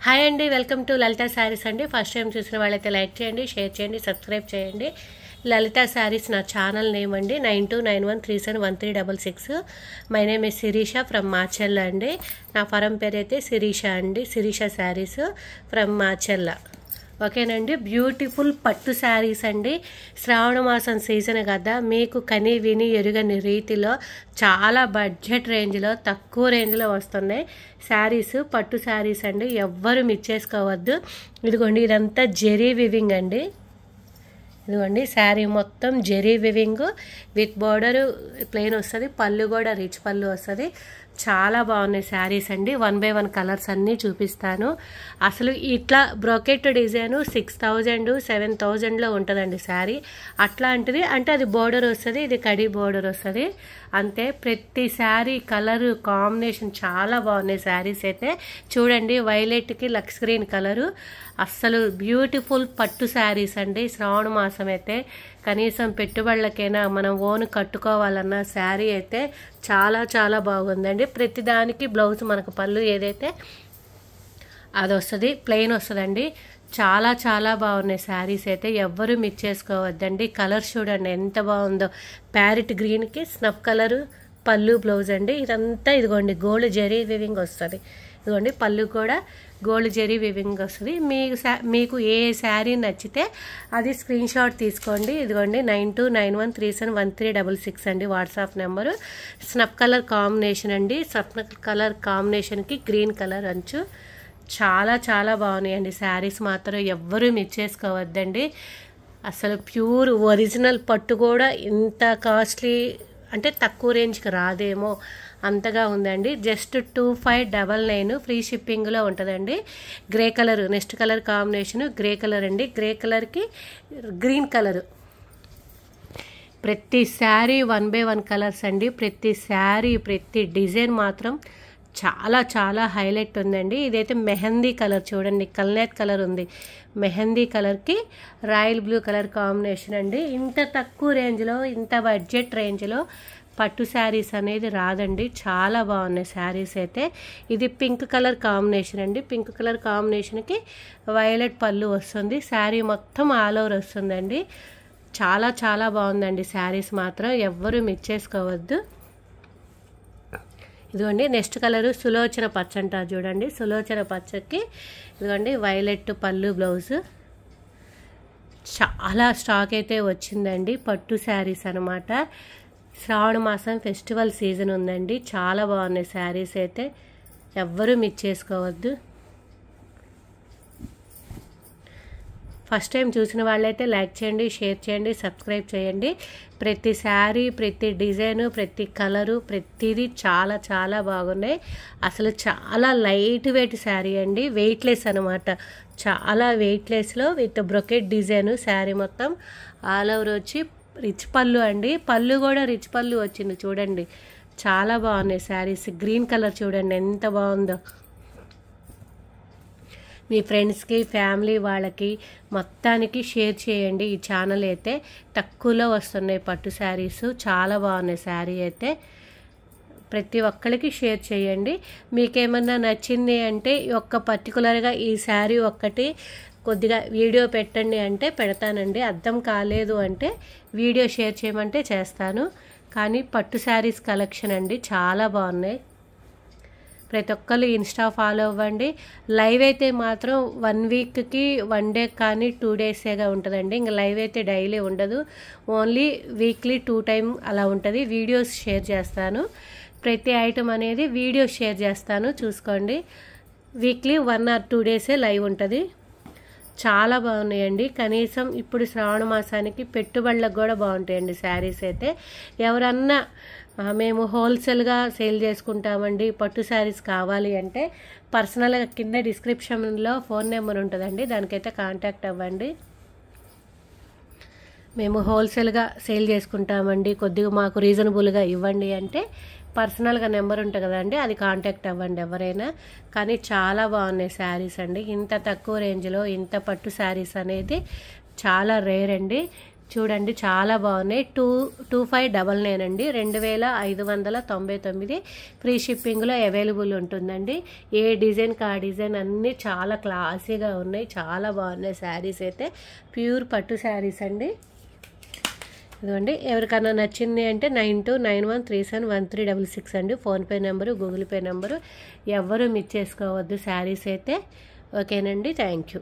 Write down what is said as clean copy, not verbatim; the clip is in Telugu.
హాయ్ అండి, వెల్కమ్ టు లలిత శారీస్ అండి. ఫస్ట్ టైం చూసిన వాళ్ళైతే లైక్ చేయండి, షేర్ చేయండి, సబ్స్క్రైబ్ చేయండి. లలిత శారీస్ నా ఛానల్ నేమ్ అండి. 9291371366. My name is Shirisha from Macherla అండి. నా ఫరం పేరు అయితే శిరీష అండి. Shirisha sarees from Macherla. ఓకేనండి. బ్యూటిఫుల్ పట్టు శారీస్ అండి. శ్రావణ మాసం సీజన్ కదా, మీకు కని విని ఎరుగని రీతిలో చాలా బడ్జెట్ రేంజ్లో, తక్కువ రేంజ్లో వస్తున్నాయి శారీస్. పట్టు శారీస్ అండి, ఎవ్వరు మిస్ చేసుకోవద్దు. ఇదిగోండి, ఇదంతా జెరీ వివింగ్ అండి. ఇదిగోండి, శారీ మొత్తం zari weaving with border plain వస్తుంది. పళ్ళు కూడా రిచ్ పళ్ళు వస్తుంది. చాలా బాగున్నాయి శారీస్ అండి. 1 by 1 కలర్స్ అన్నీ చూపిస్తాను. అసలు ఇట్లా బ్రోకెట్ డిజైన్ 6000 7000లో ఉంటుందండి శారీ. అట్లాంటిది అంటే అది బోర్డర్ వస్తుంది, ఇది కడి బోర్డర్ వస్తుంది అంతే. ప్రతి శారీ కలరు కాంబినేషన్ చాలా బాగున్నాయి శారీస్ అయితే. చూడండి, వైలెట్కి లక్స్ గ్రీన్ కలరు. అస్సలు బ్యూటిఫుల్ పట్టు శారీస్ అండి. శ్రావణ మాసం అయితే కనీసం పెట్టుబడులకైనా మనం ఓన్ కట్టుకోవాలన్న శారీ అయితే చాలా చాలా బాగుందండి. ప్రతిదానికి బ్లౌజ్ మనకు పళ్ళు ఏదైతే అది వస్తుంది, ప్లెయిన్ వస్తుందండి. చాలా చాలా బాగున్నాయి శారీస్ అయితే, ఎవ్వరూ మిస్ చేసుకోవద్దండి. కలర్ చూడండి ఎంత బాగుందో. ప్యారెట్ గ్రీన్కి స్నఫ్ కలరు పళ్ళు బ్లౌజ్ అండి. ఇదంతా ఇదిగోండి గోల్డ్ జెరీ వివింగ్ వస్తుంది. ఇదిగోండి పళ్ళు కూడా గోల్డ్ జెరీ వివింగ్ వస్తుంది. మీకు ఏ శారీ నచ్చితే అది స్క్రీన్ షాట్ తీసుకోండి. ఇదిగోండి 9291371366 అండి WhatsApp number. Snuff colour combination అండి. స్నఫ్ కలర్ కాంబినేషన్కి గ్రీన్ కలర్ అంచు. చాలా చాలా బాగున్నాయండి శారీస్. మాత్రం ఎవ్వరూ మిస్ చేసుకోవద్దండి. అసలు ప్యూర్ ఒరిజినల్ పట్టు కూడా ఇంత కాస్ట్లీ అంటే తక్కువ రేంజ్కి రాదేమో అంతగా ఉందండి. జస్ట్ 2599 ఫ్రీ షిప్పింగ్లో ఉంటుందండి. Grey colour next colour combination grey colour అండి. గ్రే కలర్కి గ్రీన్ కలర్. ప్రతి శారీ 1 by 1 కలర్స్ అండి. ప్రతి శారీ ప్రతి డిజైన్ మాత్రం చాలా చాలా హైలైట్ ఉందండి. ఇదైతే మెహందీ కలర్ చూడండి, కల్నేత్ కలర్ ఉంది. మెహందీ కలర్కి రాయల్ బ్లూ కలర్ కాంబినేషన్ అండి. ఇంత తక్కువ రేంజ్లో, ఇంత బడ్జెట్ రేంజ్లో పట్టు శారీస్ అనేది రాదండి. చాలా బాగున్నాయి శారీస్ అయితే. ఇది పింక్ కలర్ కాంబినేషన్ అండి. పింక్ కలర్ కాంబినేషన్కి వైలెట్ పళ్ళు వస్తుంది. శారీ మొత్తం ఆల్ ఓవర్ వస్తుందండి. చాలా చాలా బాగుందండి శారీస్. మాత్రం ఎవ్వరూ మిస్ చేసుకోవద్దు. ఇదిగోండి నెక్స్ట్ కలరు సులోచన పచ్చ అంటారు చూడండి. సులోచన పచ్చకి ఇదిగోండి వైలెట్ పళ్ళు బ్లౌజ్. చాలా స్టాక్ అయితే వచ్చిందండి. పట్టు శారీస్ అనమాట. శ్రావణ మాసం ఫెస్టివల్ సీజన్ ఉందండి. చాలా బాగున్నాయి శారీస్ అయితే, ఎవ్వరూ మిస్ చేసుకోవద్దు. ఫస్ట్ టైం చూసిన వాళ్ళైతే లైక్ చేయండి, షేర్ చేయండి, సబ్స్క్రైబ్ చేయండి. ప్రతి శారీ ప్రతి డిజైను ప్రతి కలరు ప్రతిదీ చాలా చాలా బాగున్నాయి. అసలు చాలా లైట్ వెయిట్ శారీ అండి. వెయిట్లెస్ అనమాట. చాలా వెయిట్లెస్లో విత్ బ్రొకెట్ డిజైను. శారీ మొత్తం ఆల్ ఓవర్ వచ్చి రిచ్ పళ్ళు అండి. పళ్ళు కూడా రిచ్ పళ్ళు వచ్చింది చూడండి. చాలా బాగున్నాయి శారీస్. గ్రీన్ కలర్ చూడండి ఎంత బాగుందో. మీ ఫ్రెండ్స్కి ఫ్యామిలీ వాళ్ళకి మొత్తానికి షేర్ చేయండి. ఈ ఛానల్ అయితే తక్కువలో వస్తున్నాయి పట్టు శారీస్. చాలా బాగున్నాయి శారీ అయితే. ప్రతి ఒక్కరికి షేర్ చేయండి. మీకేమన్నా నచ్చింది అంటే పర్టికులర్గా ఈ శారీ ఒక్కటి కొద్దిగా వీడియో పెట్టండి అంటే పెడతానండి. అర్థం కాలేదు అంటే వీడియో షేర్ చేయమంటే చేస్తాను. కానీ పట్టు శారీస్ కలెక్షన్ అండి చాలా బాగున్నాయి. ప్రతి ఒక్కరు ఇన్స్టా ఫాలో అవ్వండి. లైవ్ అయితే మాత్రం 1 వీక్కి 1 డే కానీ 2 డేసేగా ఉంటుందండి. ఇంకా లైవ్ అయితే డైలీ ఉండదు. ఓన్లీ వీక్లీ 2 టైం అలా ఉంటుంది. వీడియోస్ షేర్ చేస్తాను. ప్రతి ఐటమ్ అనేది వీడియో షేర్ చేస్తాను, చూసుకోండి. వీక్లీ 1 or 2 డేసే లైవ్ ఉంటుంది. చాలా బాగున్నాయండి. కనీసం ఇప్పుడు శ్రావణ మాసానికి పెట్టుబడులకు కూడా బాగుంటాయండి శారీస్ అయితే. ఎవరన్నా మేము హోల్సేల్గా సేల్ చేసుకుంటామండి, పట్టు శారీస్ కావాలి అంటే పర్సనల్గా కింద డిస్క్రిప్షన్లో ఫోన్ నెంబర్ ఉంటుందండి, దానికైతే కాంటాక్ట్ అవ్వండి. మేము హోల్సేల్గా సేల్ చేసుకుంటామండి, కొద్దిగా మాకు రీజనబుల్గా ఇవ్వండి అంటే పర్సనల్గా నెంబర్ ఉంటుంది కదండి, అది కాంటాక్ట్ అవ్వండి ఎవరైనా. కానీ చాలా బాగున్నాయి శారీస్ అండి. ఇంత తక్కువ రేంజ్లో ఇంత పట్టు శారీస్ అనేది చాలా రేర్ అండి. చూడండి చాలా బాగున్నాయి. 2599 అండి, 2599 ఫ్రీ షిప్పింగ్లో అవైలబుల్ ఉంటుందండి. ఏ డిజైన్కి ఆ డిజైన్ అన్నీ చాలా క్లాసీగా ఉన్నాయి, చాలా బాగున్నాయి శారీస్ అయితే. ప్యూర్ పట్టు శారీస్ అండి. ఇదిగోండి, ఎవరికైనా నచ్చింది అంటే 9291371366 అండి PhonePe number, Google pay number. ఎవ్వరూ మిస్ చేసుకోవద్దు శారీస్ అయితే. ఓకేనండి, థ్యాంక్ యూ.